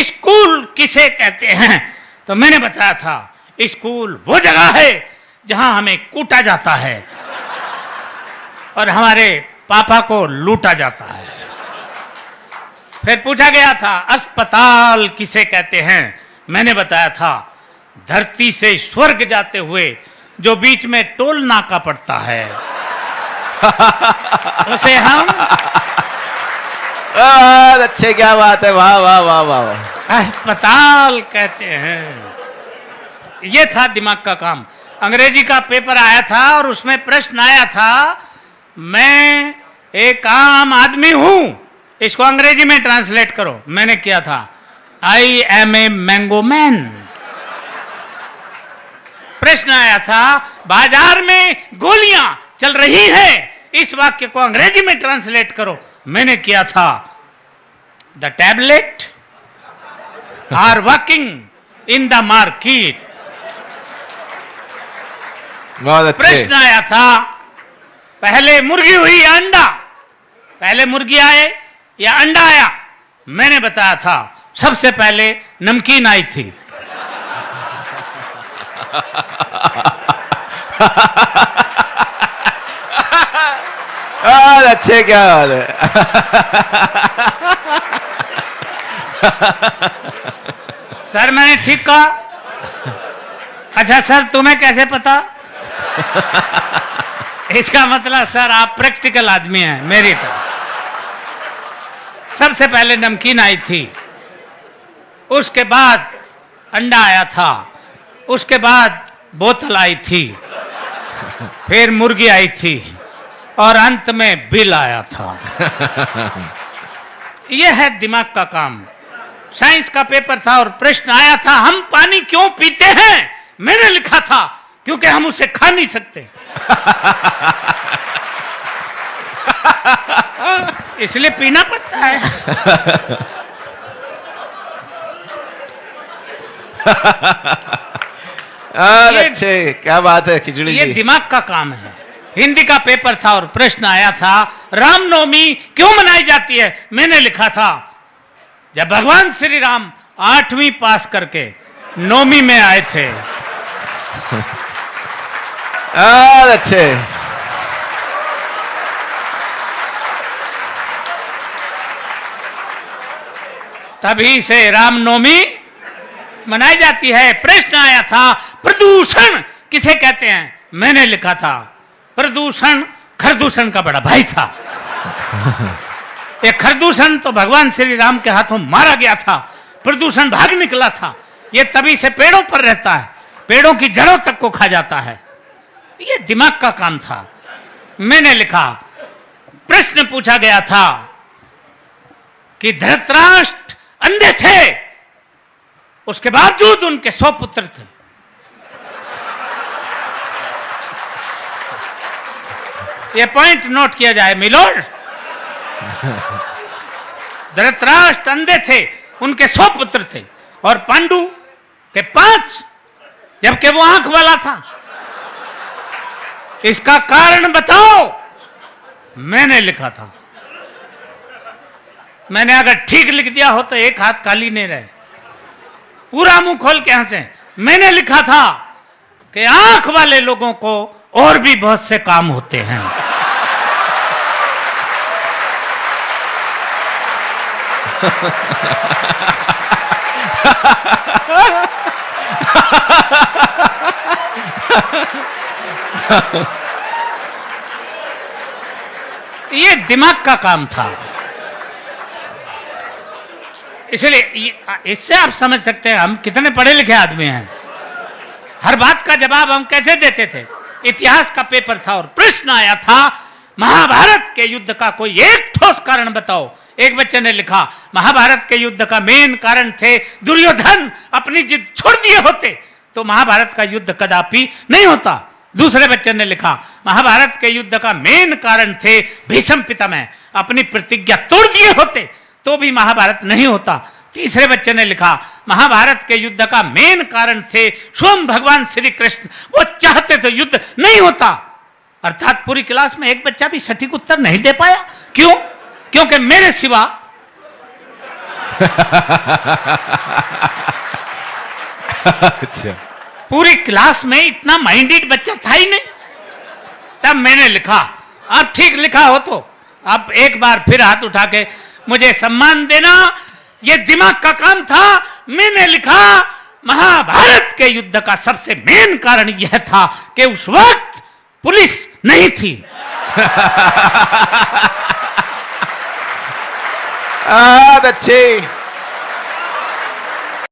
School किसे कहते हैं, तो मैंने बताया था स्कूल वो जगह है जहां हमें कूटा जाता है और हमारे पापा को लूटा जाता है। फिर पूछा गया था अस्पताल किसे कहते हैं, मैंने बताया था धरती से स्वर्ग जाते हुए जो बीच में टोल नाका पड़ता है उसे हम अच्छे, क्या बात है, वाह वाह वाह वाह, अस्पताल कहते हैं। ये था दिमाग का काम। अंग्रेजी का पेपर आया था और उसमें प्रश्न आया था मैं एक आम आदमी हूं, इसको अंग्रेजी में ट्रांसलेट करो। मैंने किया था I am a mango man. प्रश्न आया था बाजार में गोलियां चल रही हैं, इस वाक्य को अंग्रेजी में ट्रांसलेट करो। मैंने किया था the tablet are working in the market. बहुत अच्छे। प्रश्न आया था पहले मुर्गी हुई या अंडा, पहले मुर्गी आए या अंडा आया। मैंने बताया था सबसे पहले नमकीन आई थी। अच्छे, क्या बात है। सर मैंने ठीक कहा? अच्छा सर तुम्हें कैसे पता? इसका मतलब सर आप प्रैक्टिकल आदमी हैं मेरी तरह। सबसे पहले नमकीन आई थी, उसके बाद अंडा आया था, उसके बाद बोतल आई थी, फिर मुर्गी आई थी और अंत में बिल आया था। यह है दिमाग का काम। साइंस का पेपर था और प्रश्न आया था हम पानी क्यों पीते हैं। मैंने लिखा था क्योंकっहम उसे खा नहीं सकते इसलिए पीना पड़ता है। अच्छे, क्या बात है खिचड़ी ये जी। दिमाग का काम है। हिंदी का पेपर था और प्रश्न आया था रामनवमी क्यों मनाई जाती है। मैंने लिखा था जब भगवान श्री राम 8वीं पास करके 9वीं में आए थे। अच्छे, तभी से रामनवमी मनाई जाती है। प्रश्न आया था प्रदूषण किसे कहते हैं। मैंने लिखा था प्रदूषण खरदूषण का बड़ा भाई था। ये खरदूषण तो भगवान श्री राम के हाथों मारा गया था, प्रदूषण भाग निकला था। ये तभी से पेड़ों पर रहता है, पेड़ों की जड़ों तक को खा जाता है। ये दिमाग का काम था। मैंने लिखा प्रश्न पूछा गया था कि धृतराष्ट्र अंधे थे, उसके बावजूद उनके 100 पुत्र थे। ये पॉइंट नोट किया जाए मिलोड। धृतराष्ट्र अंधे थे, उनके 100 पुत्र थे और पांडु के 5, जबकि वो आंख वाला था। इसका कारण बताओ। मैंने लिखा था। मैंने अगर ठीक लिख दिया हो तो एक हाथ खाली नहीं रहे, पूरा मुंह खोल के हंसे। मैंने लिखा था कि आंख वाले लोगों को और भी बहुत से काम होते हैं। ये दिमाग का काम था। इसलिए इससे आप समझ सकते हैं हम कितने पढ़े लिखे आदमी हैं। हर बात का जवाब हम कैसे देते थे। इतिहास का पेपर था और प्रश्न आया था महाभारत के युद्ध का कोई एक ठोस कारण बताओ। एक बच्चे ने लिखा महाभारत के युद्ध का मेन कारण थे दुर्योधन अपनी जिद छोड़ दिए होते तो महाभारत का युद्ध कदापि नहीं होता। दूसरे बच्चे ने लिखा महाभारत के युद्ध का मेन कारण थे भीष्म पितामह, अपनी प्रतिज्ञा तोड़ दिए होते तो भी महाभारत नहीं होता। तीसरे बच्चे ने लिखा महाभारत के युद्ध का मेन कारण थे स्वयं भगवान श्री कृष्ण, वो चाहते तो युद्ध नहीं होता। अर्थात पूरी क्लास में एक बच्चा भी सटीक उत्तर नहीं दे पाया। क्यों? क्योंकि मेरे सिवा अच्छा, पूरी क्लास में इतना माइंडेड बच्चा था ही नहीं। तब मैंने लिखा, आप ठीक लिखा हो तो अब एक बार फिर हाथ उठा के मुझे सम्मान देना, ये दिमाग का काम था। मैंने लिखा, महाभारत के युद्ध का सबसे मेन कारण यह था कि उस वक्त पुलिस नहीं थी। अच्छे।